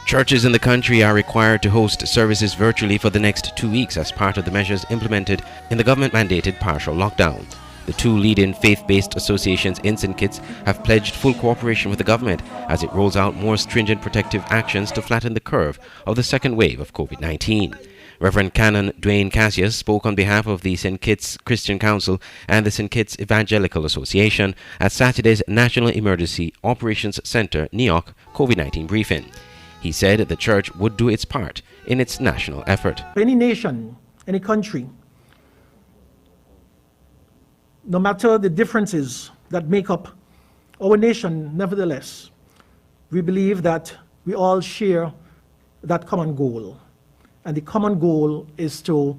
Churches in the country are required to host services virtually for the next 2 weeks as part of the measures implemented in the government-mandated partial lockdown. The two leading faith-based associations in St. Kitts have pledged full cooperation with the government as it rolls out more stringent protective actions to flatten the curve of the second wave of COVID-19. Reverend Canon Dwayne Cassius spoke on behalf of the St. Kitts Christian Council and the St. Kitts Evangelical Association at Saturday's National Emergency Operations Center NEOC COVID-19 briefing. He said the church would do its part in its national effort. Any nation, any country, no matter the differences that make up our nation, nevertheless, we believe that we all share that common goal. And the common goal is to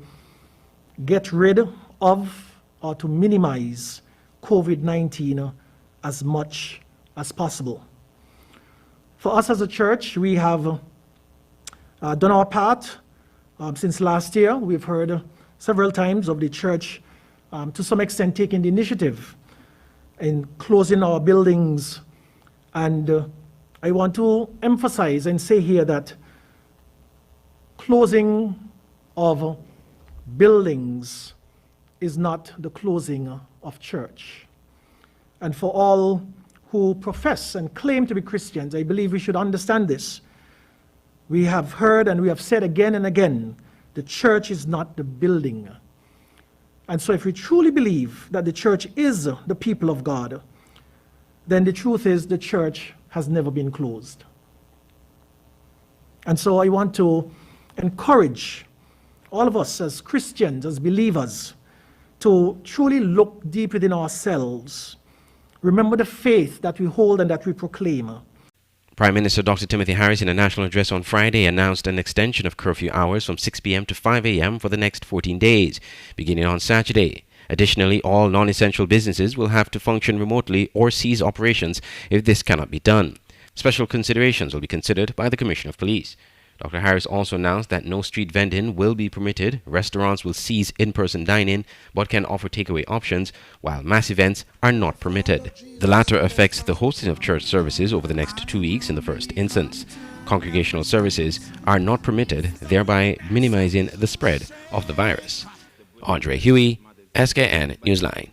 get rid of or to minimize COVID-19 as much as possible. For us as a church, we have done our part. Since last year, we've heard several times of the church to some extent taking the initiative in closing our buildings. And I want to emphasize and say here that closing of buildings is not the closing of church. And for all who profess and claim to be Christians, I believe we should understand this. We have heard and we have said again and again, the church is not the building. And so if we truly believe that the church is the people of God, then the truth is the church has never been closed. And so I want to encourage all of us as Christians, as believers, to truly look deep within ourselves. Remember the faith that we hold and that we proclaim. Prime Minister Dr. Timothy Harris, in a national address on Friday, announced an extension of curfew hours from 6 p.m. to 5 a.m. for the next 14 days, beginning on Saturday. Additionally, all non-essential businesses will have to function remotely or cease operations if this cannot be done. Special considerations will be considered by the Commissioner of Police. Dr. Harris also announced that no street vending will be permitted, restaurants will cease in-person dining but can offer takeaway options, while mass events are not permitted. The latter affects the hosting of church services over the next 2 weeks in the first instance. Congregational services are not permitted, thereby minimizing the spread of the virus. Andre Huey, SKN Newsline.